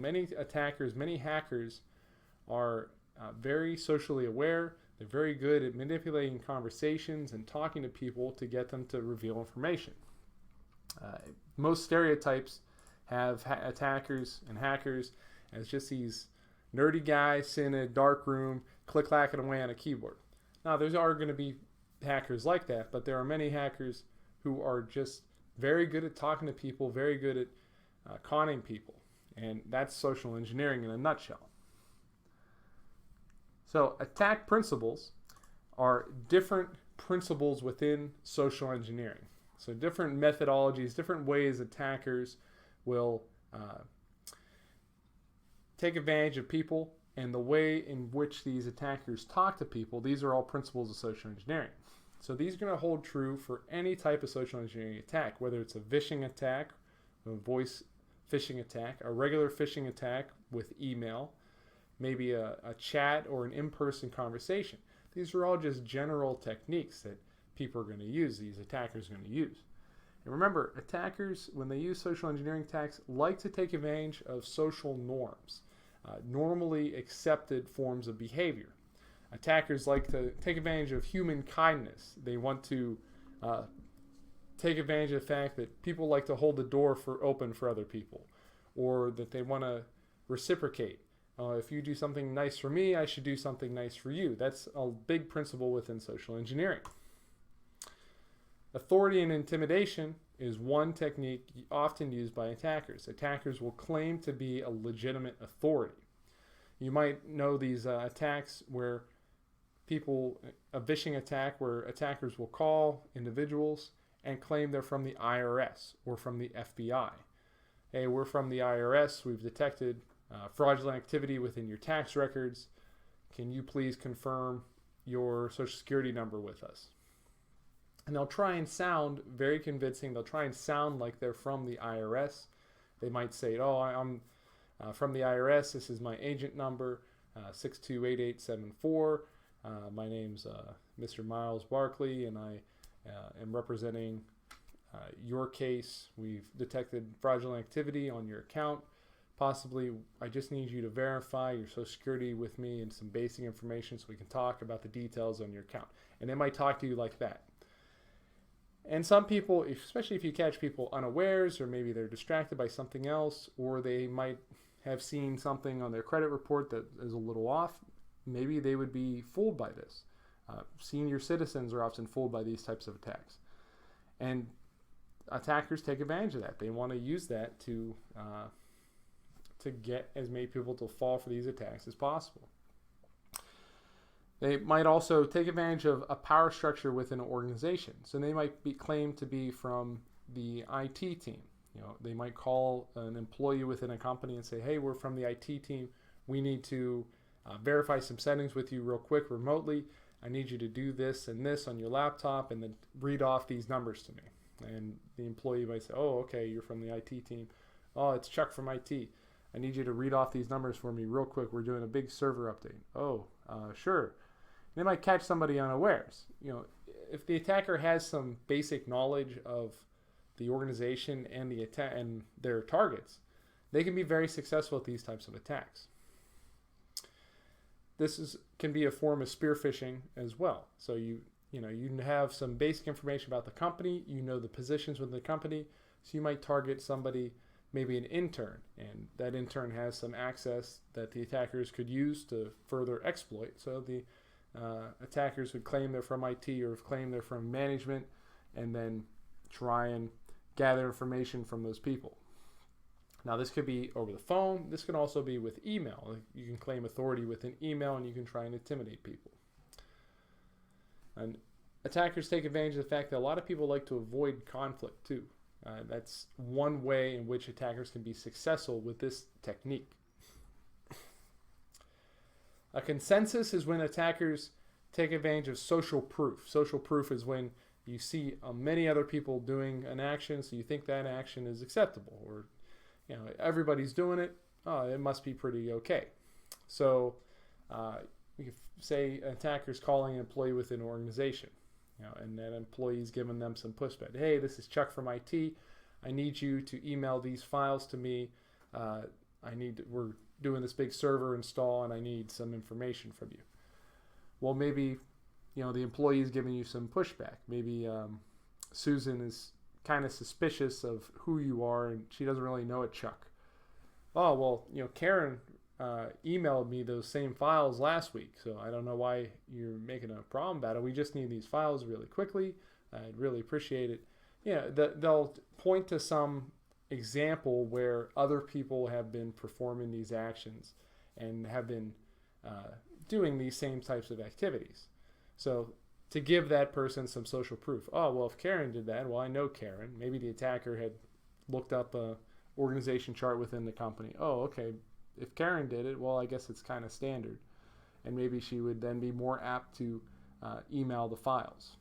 Many attackers, many hackers are very socially aware. They're very good at manipulating conversations and talking to people to get them to reveal information. Most stereotypes have attackers and hackers as just these nerdy guys sitting in a dark room click-clacking away on a keyboard. Now, there are going to be hackers like that, but there are many hackers who are just very good at talking to people, very good at conning people. And that's social engineering in a nutshell. So attack principles are different principles within social engineering. So different methodologies, different ways attackers will take advantage of people, and the way in which these attackers talk to people, these are all principles of social engineering. So these are going to hold true for any type of social engineering attack, whether it's a phishing attack, a voice phishing attack, a regular phishing attack with email, maybe a chat or an in-person conversation. These are all just general techniques that people are going to use, these attackers are going to use. And remember, attackers, when they use social engineering attacks, like to take advantage of social norms, normally accepted forms of behavior. Attackers like to take advantage of human kindness. They want to take advantage of the fact that people like to hold the door open for other people, or that they want to reciprocate. If you do something nice for me, I should do something nice for you. That's a big principle within social engineering. Authority and intimidation is one technique often used by attackers. Attackers will claim to be a legitimate authority. You might know these attacks where a phishing attack where attackers will call individuals and claim they're from the IRS or from the FBI. Hey, we're from the IRS. We've detected fraudulent activity within your tax records. Can you please confirm your Social Security number with us? And they'll try and sound very convincing. They'll try and sound like they're from the IRS. They might say, oh, I'm from the IRS. This is my agent number, 628874. My name's Mr. Miles Barkley, and I am representing your case. We've detected fraudulent activity on your account. Possibly, I just need you to verify your Social Security with me and some basic information so we can talk about the details on your account. And they might talk to you like that. And some people, especially if you catch people unawares, or maybe they're distracted by something else, or they might have seen something on their credit report that is a little off, maybe they would be fooled by this. Senior citizens are often fooled by these types of attacks. And attackers take advantage of that. They want to use that to get as many people to fall for these attacks as possible. They might also take advantage of a power structure within an organization. So they might claim to be from the IT team. They might call an employee within a company and say, hey, we're from the IT team. We need to verify some settings with you real quick remotely. I need you to do this and this on your laptop and then read off these numbers to me. And the employee might say, oh, okay, you're from the IT team. Oh, it's Chuck from IT. I need you to read off these numbers for me real quick. We're doing a big server update. Oh, sure. They might catch somebody unawares. If the attacker has some basic knowledge of the organization and and their targets, they can be very successful at these types of attacks. This can be a form of spear phishing as well. So you have some basic information about the company. You know the positions within the company. So you might target somebody, maybe an intern, and that intern has some access that the attackers could use to further exploit. So the attackers would claim they're from IT or claim they're from management, and then try and gather information from those people. Now, this could be over the phone. This can also be with email. You can claim authority with an email, and you can try and intimidate people. And attackers take advantage of the fact that a lot of people like to avoid conflict too. That's one way in which attackers can be successful with this technique. A consensus is when attackers take advantage of social proof. Social proof is when you see many other people doing an action, so you think that action is acceptable, or everybody's doing it. Oh, it must be pretty okay. So you could say an attacker's calling an employee within an organization, and that employee's giving them some pushback. Hey, this is Chuck from IT. I need you to email these files to me we're doing this big server install and I need some information from you. Well, maybe, the employee is giving you some pushback. Maybe Susan is kind of suspicious of who you are and she doesn't really know it, Chuck. Oh, well, Karen emailed me those same files last week, so I don't know why you're making a problem about it. We just need these files really quickly. I'd really appreciate it. They'll point to some example where other people have been performing these actions and have been doing these same types of activities. So to give that person some social proof. Oh, well, if Karen did that, well, I know Karen. Maybe the attacker had looked up a organization chart within the company. Oh, okay. If Karen did it, well, I guess it's kind of standard. And maybe she would then be more apt to email the files.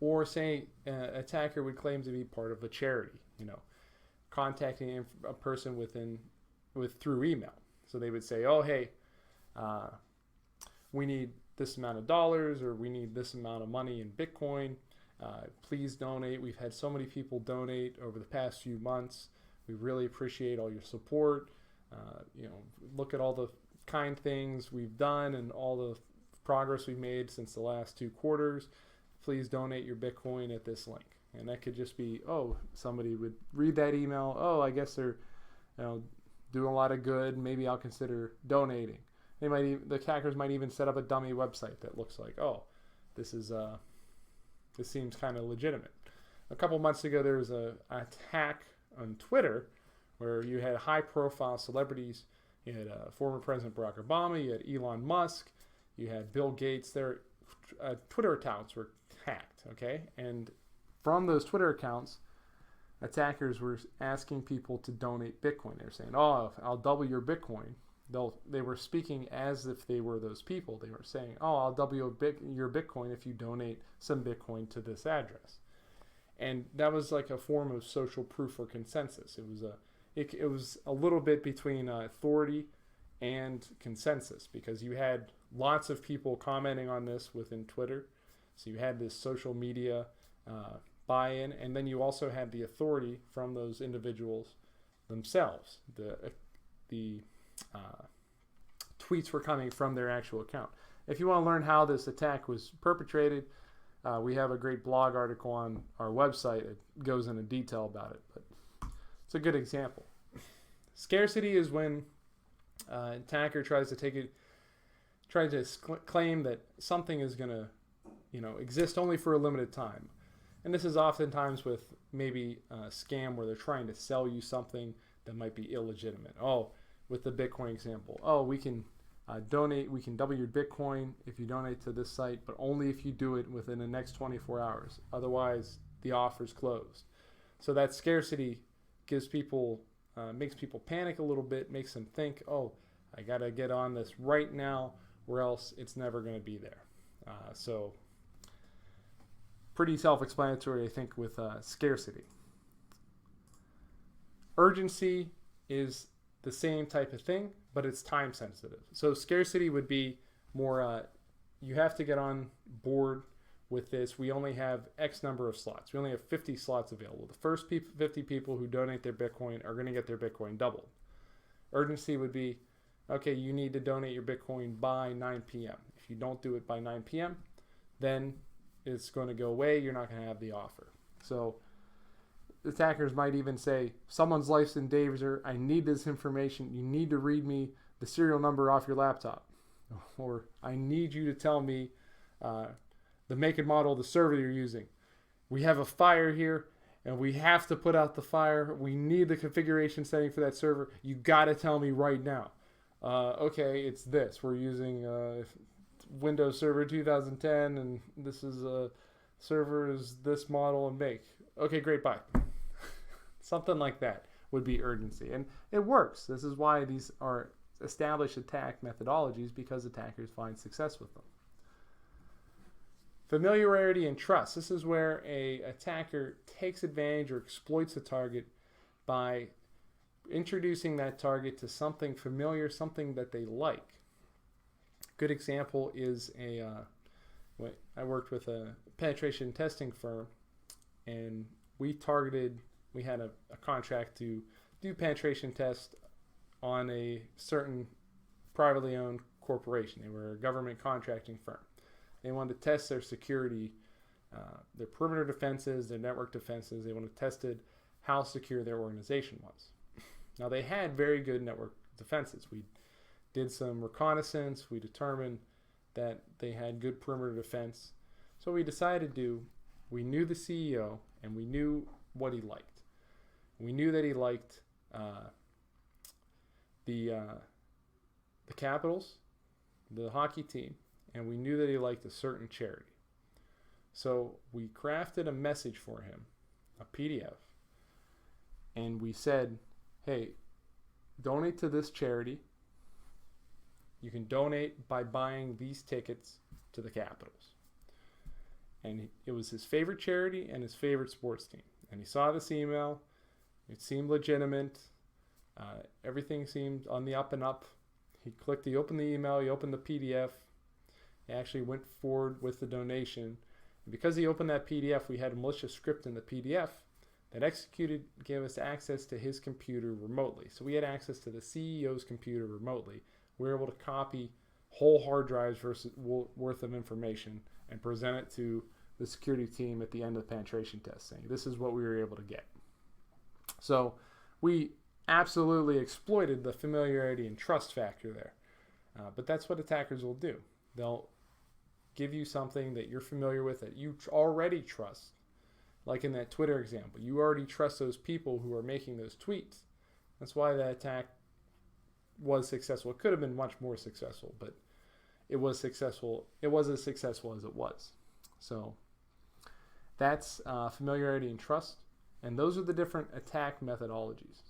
Or say an attacker would claim to be part of a charity, contacting a person through email. So they would say, oh, hey, we need this amount of dollars, or we need this amount of money in Bitcoin. Please donate. We've had so many people donate over the past few months. We really appreciate all your support. Look at all the kind things we've done and all the progress we've made since the last 2 quarters. Please donate your Bitcoin at this link. And that could just be, somebody would read that email. Oh, I guess they're doing a lot of good. Maybe I'll consider donating. The hackers might even set up a dummy website that looks like, this seems kind of legitimate. A couple months ago, there was an attack on Twitter where you had high-profile celebrities. You had former President Barack Obama. You had Elon Musk. You had Bill Gates. Their Twitter accounts were hacked, okay? And from those Twitter accounts, attackers were asking people to donate Bitcoin. They were saying, I'll double your Bitcoin. They were speaking as if they were those people. They were saying, I'll double your Bitcoin if you donate some Bitcoin to this address. And that was like a form of social proof or consensus. It was a little bit between authority and consensus, because you had lots of people commenting on this within Twitter. So you had this social media buy-in, and then you also had the authority from those individuals themselves. The tweets were coming from their actual account. If you want to learn how this attack was perpetrated, we have a great blog article on our website. It goes into detail about it, but it's a good example. Scarcity is when an attacker tries to claim that something is going to exist only for a limited time. And this is oftentimes with maybe a scam where they're trying to sell you something that might be illegitimate. With the Bitcoin example, we can donate, we can double your Bitcoin if you donate to this site, but only if you do it within the next 24 hours. Otherwise, the offer's closed. So that scarcity makes people panic a little bit, makes them think, I got to get on this right now, or else it's never going to be there. So pretty self-explanatory, I think, with scarcity. Urgency is the same type of thing, but it's time sensitive. So scarcity would be more, you have to get on board with this. We only have X number of slots. We only have 50 slots available. The first 50 people who donate their Bitcoin are going to get their Bitcoin doubled. Urgency would be, okay, you need to donate your Bitcoin by 9 p.m. If you don't do it by 9 p.m., then it's going to go away. You're not going to have the offer. So attackers might even say, someone's life's in danger. I need this information. You need to read me the serial number off your laptop. Or I need you to tell me the make and model of the server you're using. We have a fire here, and we have to put out the fire. We need the configuration setting for that server. You got to tell me right now. Okay, it's this. We're using Windows Server 2010, and this is a server is this model and make. Okay, great, bye. Something like that would be urgency. And it works. This is why these are established attack methodologies, because attackers find success with them. Familiarity and trust. This is where an attacker takes advantage or exploits a target by introducing that target to something familiar, something that they like. Good example is I worked with a penetration testing firm, and we had a contract to do penetration tests on a certain privately owned corporation. They were a government contracting firm. They wanted to test their security, their perimeter defenses, their network defenses. They wanted to test how secure their organization was. Now, they had very good network defenses. We did some reconnaissance. We determined that they had good perimeter defense. So we decided we knew the CEO and we knew what he liked. We knew that he liked the Capitals, the hockey team, and we knew that he liked a certain charity. So we crafted a message for him, a PDF, and we said, hey, donate to this charity. You can donate by buying these tickets to the Capitals. And it was his favorite charity and his favorite sports team. And he saw this email. It seemed legitimate. Everything seemed on the up and up. He opened the email, he opened the PDF. He actually went forward with the donation. And because he opened that PDF, we had a malicious script in the PDF that gave us access to his computer remotely. So we had access to the CEO's computer remotely. We were able to copy whole hard drives worth of information and present it to the security team at the end of the penetration test, saying this is what we were able to get. So we absolutely exploited the familiarity and trust factor there. But that's what attackers will do. They'll give you something that you're familiar with, that you already trust. Like in that Twitter example, you already trust those people who are making those tweets. That's why that attack was successful. It could have been much more successful, but it was successful. It was as successful as it was. So that's familiarity and trust. And those are the different attack methodologies.